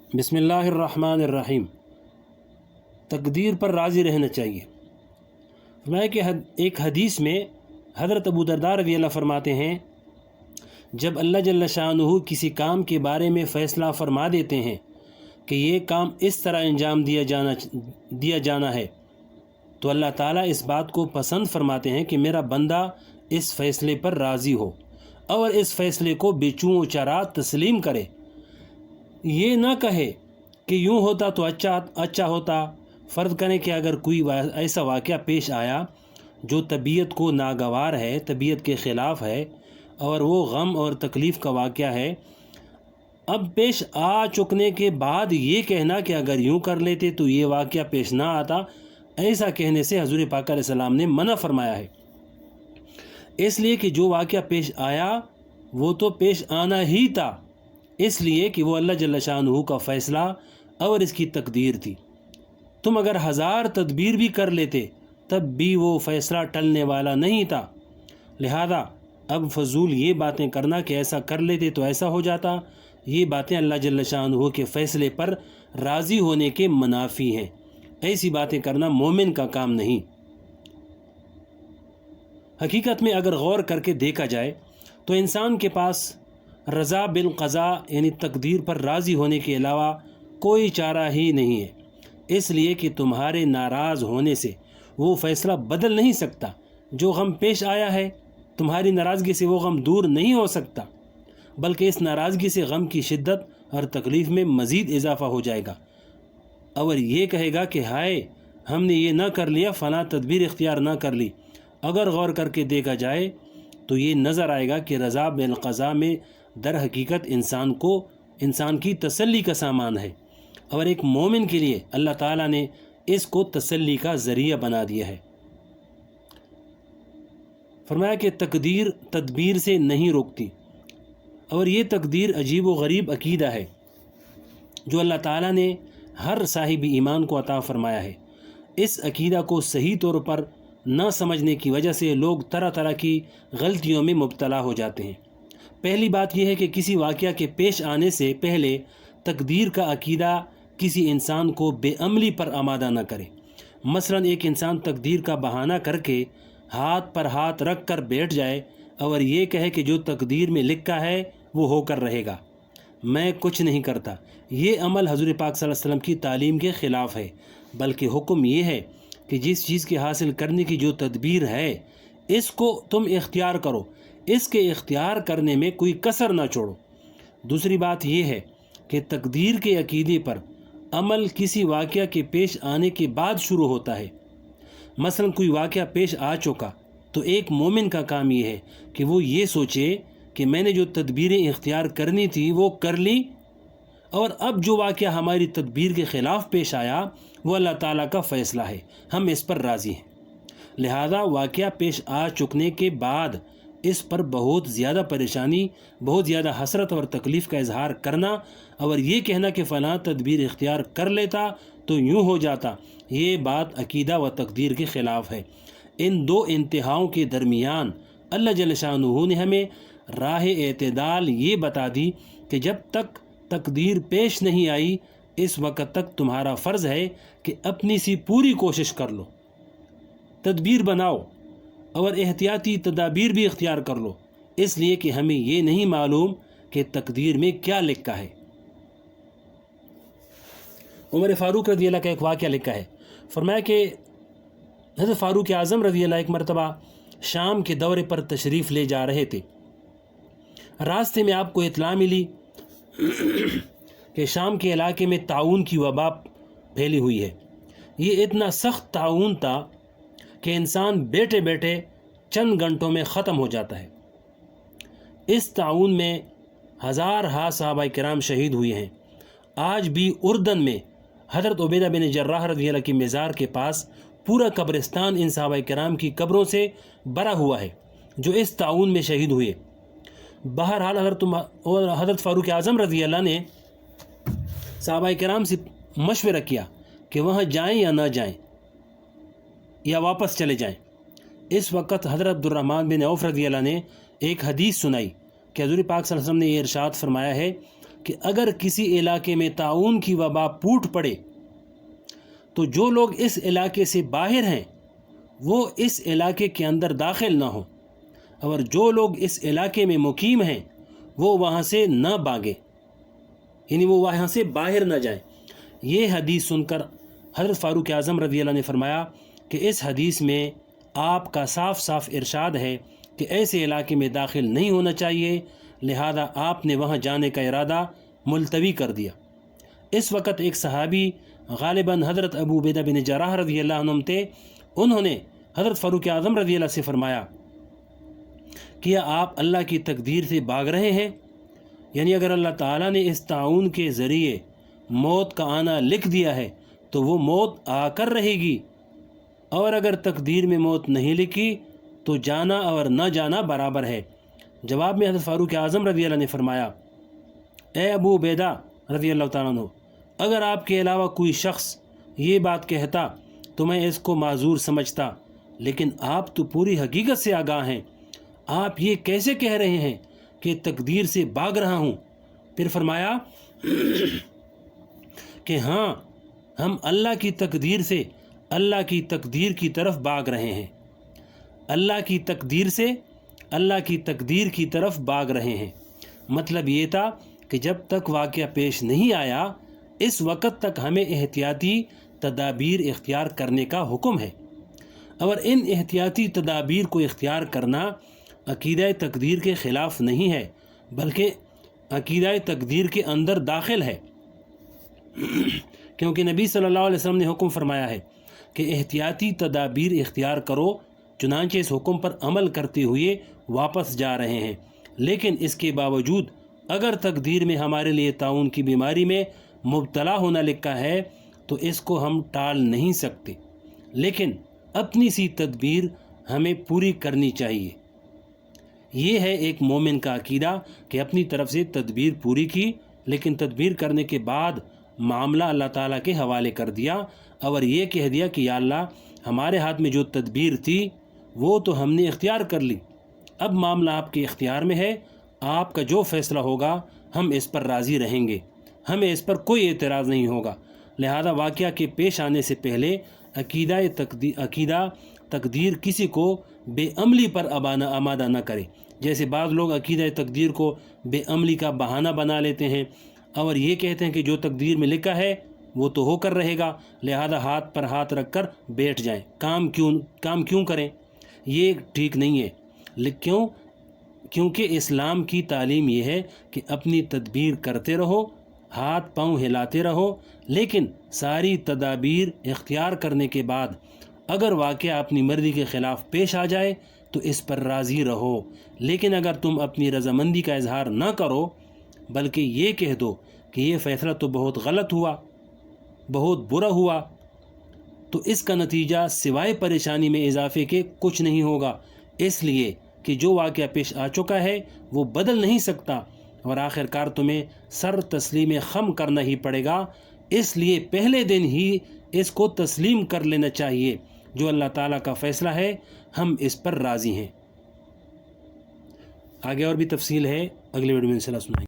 بسم اللہ الرحمن الرحیم۔ تقدیر پر راضی رہنا چاہیے۔ فرمایا کہ ایک حدیث میں حضرت ابو درداء رضی اللہ فرماتے ہیں، جب اللہ جل شانہ کسی کام کے بارے میں فیصلہ فرما دیتے ہیں کہ یہ کام اس طرح انجام دیا جانا ہے، تو اللہ تعالیٰ اس بات کو پسند فرماتے ہیں کہ میرا بندہ اس فیصلے پر راضی ہو اور اس فیصلے کو بے چون و چرا تسلیم کرے۔ یہ نہ کہے کہ یوں ہوتا تو اچھا ہوتا۔ فرض کریں کہ اگر کوئی ایسا واقعہ پیش آیا جو طبیعت کو ناگوار ہے، طبیعت کے خلاف ہے، اور وہ غم اور تکلیف کا واقعہ ہے، اب پیش آ چکنے کے بعد یہ کہنا کہ اگر یوں کر لیتے تو یہ واقعہ پیش نہ آتا، ایسا کہنے سے حضور پاک علیہ السلام نے منع فرمایا ہے۔ اس لیے کہ جو واقعہ پیش آیا وہ تو پیش آنا ہی تھا، اس لیے کہ وہ اللہ جل شانہ کا فیصلہ اور اس کی تقدیر تھی۔ تم اگر 1000 تدبیر بھی کر لیتے تب بھی وہ فیصلہ ٹلنے والا نہیں تھا۔ لہذا اب فضول یہ باتیں کرنا کہ ایسا کر لیتے تو ایسا ہو جاتا، یہ باتیں اللہ جل شانہ کے فیصلے پر راضی ہونے کے منافی ہیں۔ ایسی باتیں کرنا مومن کا کام نہیں۔ حقیقت میں اگر غور کر کے دیکھا جائے تو انسان کے پاس رضا بالقضاء یعنی تقدیر پر راضی ہونے کے علاوہ کوئی چارہ ہی نہیں ہے، اس لیے کہ تمہارے ناراض ہونے سے وہ فیصلہ بدل نہیں سکتا۔ جو غم پیش آیا ہے، تمہاری ناراضگی سے وہ غم دور نہیں ہو سکتا، بلکہ اس ناراضگی سے غم کی شدت اور تکلیف میں مزید اضافہ ہو جائے گا، اور یہ کہے گا کہ ہائے ہم نے یہ نہ کر لیا، فلاں تدبیر اختیار نہ کر لی۔ اگر غور کر کے دیکھا جائے تو یہ نظر آئے گا کہ رضا بالقضاء میں در حقیقت انسان کی تسلی کا سامان ہے، اور ایک مومن کے لیے اللہ تعالیٰ نے اس کو تسلی کا ذریعہ بنا دیا ہے۔ فرمایا کہ تقدیر تدبیر سے نہیں روکتی، اور یہ تقدیر عجیب و غریب عقیدہ ہے جو اللہ تعالیٰ نے ہر صاحب ایمان کو عطا فرمایا ہے۔ اس عقیدہ کو صحیح طور پر نہ سمجھنے کی وجہ سے لوگ طرح طرح کی غلطیوں میں مبتلا ہو جاتے ہیں۔ پہلی بات یہ ہے کہ کسی واقعہ کے پیش آنے سے پہلے تقدیر کا عقیدہ کسی انسان کو بے عملی پر آمادہ نہ کرے۔ مثلا ایک انسان تقدیر کا بہانہ کر کے ہاتھ پر ہاتھ رکھ کر بیٹھ جائے اور یہ کہے کہ جو تقدیر میں لکھا ہے وہ ہو کر رہے گا، میں کچھ نہیں کرتا۔ یہ عمل حضور پاک صلی اللہ علیہ وسلم کی تعلیم کے خلاف ہے، بلکہ حکم یہ ہے کہ جس چیز کے حاصل کرنے کی جو تدبیر ہے اس کو تم اختیار کرو، اس کے اختیار کرنے میں کوئی کسر نہ چھوڑو۔ دوسری بات یہ ہے کہ تقدیر کے عقیدے پر عمل کسی واقعہ کے پیش آنے کے بعد شروع ہوتا ہے۔ مثلا کوئی واقعہ پیش آ چکا تو ایک مومن کا کام یہ ہے کہ وہ یہ سوچے کہ میں نے جو تدبیریں اختیار کرنی تھی وہ کر لی، اور اب جو واقعہ ہماری تدبیر کے خلاف پیش آیا وہ اللہ تعالیٰ کا فیصلہ ہے، ہم اس پر راضی ہیں۔ لہذا واقعہ پیش آ چکنے کے بعد اس پر بہت زیادہ پریشانی، بہت زیادہ حسرت اور تکلیف کا اظہار کرنا اور یہ کہنا کہ فلاں تدبیر اختیار کر لیتا تو یوں ہو جاتا، یہ بات عقیدہ و تقدیر کے خلاف ہے۔ ان دو انتہاؤں کے درمیان اللہ جل شانہ نے ہمیں راہ اعتدال یہ بتا دی کہ جب تک تقدیر پیش نہیں آئی اس وقت تک تمہارا فرض ہے کہ اپنی سی پوری کوشش کر لو، تدبیر بناؤ اور احتیاطی تدابیر بھی اختیار کر لو، اس لیے کہ ہمیں یہ نہیں معلوم کہ تقدیر میں کیا لکھا ہے۔ عمر فاروق رضی اللہ کا ایک واقعہ لکھا ہے، فرمایا کہ حضرت فاروق اعظم رضی اللہ ایک مرتبہ شام کے دورے پر تشریف لے جا رہے تھے۔ راستے میں آپ کو اطلاع ملی کہ شام کے علاقے میں طاعون کی وبا پھیلی ہوئی ہے۔ یہ اتنا سخت طاعون تھا کہ انسان بیٹھے بیٹھے چند گھنٹوں میں ختم ہو جاتا ہے۔ اس طاعون میں ہزارہا صحابہ کرام شہید ہوئے ہیں۔ آج بھی اردن میں حضرت عبیدہ بن جراح رضی اللہ کی مزار کے پاس پورا قبرستان ان صحابہ کرام کی قبروں سے بھرا ہوا ہے جو اس طاعون میں شہید ہوئے۔ بہرحال حضرت فاروق اعظم رضی اللہ نے صحابہ کرام سے مشورہ کیا کہ وہاں جائیں یا نہ جائیں یا واپس چلے جائیں۔ اس وقت حضرت عبدالرحمن بن عوف رضی اللہ نے ایک حدیث سنائی کہ حضور پاک صلی اللہ علیہ وسلم نے یہ ارشاد فرمایا ہے کہ اگر کسی علاقے میں طاعون کی وبا پھوٹ پڑے تو جو لوگ اس علاقے سے باہر ہیں وہ اس علاقے کے اندر داخل نہ ہوں، اور جو لوگ اس علاقے میں مقیم ہیں وہ وہاں سے نہ بھاگیں، یعنی وہ وہاں سے باہر نہ جائیں۔ یہ حدیث سن کر حضرت فاروق اعظم رضی اللہ عنہ نے فرمایا کہ اس حدیث میں آپ کا صاف صاف ارشاد ہے کہ ایسے علاقے میں داخل نہیں ہونا چاہیے، لہذا آپ نے وہاں جانے کا ارادہ ملتوی کر دیا۔ اس وقت ایک صحابی غالباً حضرت ابو عبیدہ بن جراح رضی اللہ عنہ تھے، انہوں نے حضرت فاروق اعظم رضی اللہ سے فرمایا کہ کیا آپ اللہ کی تقدیر سے بھاگ رہے ہیں؟ یعنی اگر اللہ تعالیٰ نے اس طاعون کے ذریعے موت کا آنا لکھ دیا ہے تو وہ موت آ کر رہے گی، اور اگر تقدیر میں موت نہیں لکھی تو جانا اور نہ جانا برابر ہے۔ جواب میں حضرت فاروق اعظم رضی اللہ نے فرمایا، اے ابو عبیدہ رضی اللہ تعالیٰ عنہ، اگر آپ کے علاوہ کوئی شخص یہ بات کہتا تو میں اس کو معذور سمجھتا، لیکن آپ تو پوری حقیقت سے آگاہ ہیں، آپ یہ کیسے کہہ رہے ہیں کہ تقدیر سے بھاگ رہا ہوں؟ پھر فرمایا کہ ہاں، ہم اللہ کی تقدیر سے اللہ کی تقدیر کی طرف بھاگ رہے ہیں، اللہ کی تقدیر سے اللہ کی تقدیر کی طرف بھاگ رہے ہیں۔ مطلب یہ تھا کہ جب تک واقعہ پیش نہیں آیا اس وقت تک ہمیں احتیاطی تدابیر اختیار کرنے کا حکم ہے، اور ان احتیاطی تدابیر کو اختیار کرنا عقیدہ تقدیر کے خلاف نہیں ہے، بلکہ عقیدہ تقدیر کے اندر داخل ہے، کیونکہ نبی صلی اللہ علیہ وسلم نے حکم فرمایا ہے کہ احتیاطی تدابیر اختیار کرو، چنانچہ اس حکم پر عمل کرتے ہوئے واپس جا رہے ہیں۔ لیکن اس کے باوجود اگر تقدیر میں ہمارے لیے طاعون کی بیماری میں مبتلا ہونا لکھا ہے تو اس کو ہم ٹال نہیں سکتے، لیکن اپنی سی تدبیر ہمیں پوری کرنی چاہیے۔ یہ ہے ایک مومن کا عقیدہ کہ اپنی طرف سے تدبیر پوری کی، لیکن تدبیر کرنے کے بعد معاملہ اللہ تعالیٰ کے حوالے کر دیا اور یہ کہہ دیا کہ یا اللہ، ہمارے ہاتھ میں جو تدبیر تھی وہ تو ہم نے اختیار کر لی، اب معاملہ آپ کے اختیار میں ہے، آپ کا جو فیصلہ ہوگا ہم اس پر راضی رہیں گے، ہمیں اس پر کوئی اعتراض نہیں ہوگا۔ لہذا واقعہ کے پیش آنے سے پہلے عقیدہ تقدیر کسی کو بے عملی پر آمادہ نہ کرے۔ جیسے بعض لوگ عقیدہ تقدیر کو بے عملی کا بہانہ بنا لیتے ہیں اور یہ کہتے ہیں کہ جو تقدیر میں لکھا ہے وہ تو ہو کر رہے گا، لہذا ہاتھ پر ہاتھ رکھ کر بیٹھ جائیں، کام کیوں کریں؟ یہ ٹھیک نہیں ہے۔ کیونکہ اسلام کی تعلیم یہ ہے کہ اپنی تدبیر کرتے رہو، ہاتھ پاؤں ہلاتے رہو، لیکن ساری تدابیر اختیار کرنے کے بعد اگر واقعہ اپنی مرضی کے خلاف پیش آ جائے تو اس پر راضی رہو، لیکن اگر تم اپنی رضامندی کا اظہار نہ کرو بلکہ یہ کہہ دو کہ یہ فیصلہ تو بہت غلط ہوا، بہت برا ہوا، تو اس کا نتیجہ سوائے پریشانی میں اضافے کے کچھ نہیں ہوگا، اس لیے کہ جو واقعہ پیش آ چکا ہے وہ بدل نہیں سکتا، اور آخر کار تمہیں سر تسلیم خم کرنا ہی پڑے گا۔ اس لیے پہلے دن ہی اس کو تسلیم کر لینا چاہیے، جو اللہ تعالیٰ کا فیصلہ ہے ہم اس پر راضی ہیں۔ آگے اور بھی تفصیل ہے، اگلے ویڈیو میں انشاءاللہ سنائیں گے۔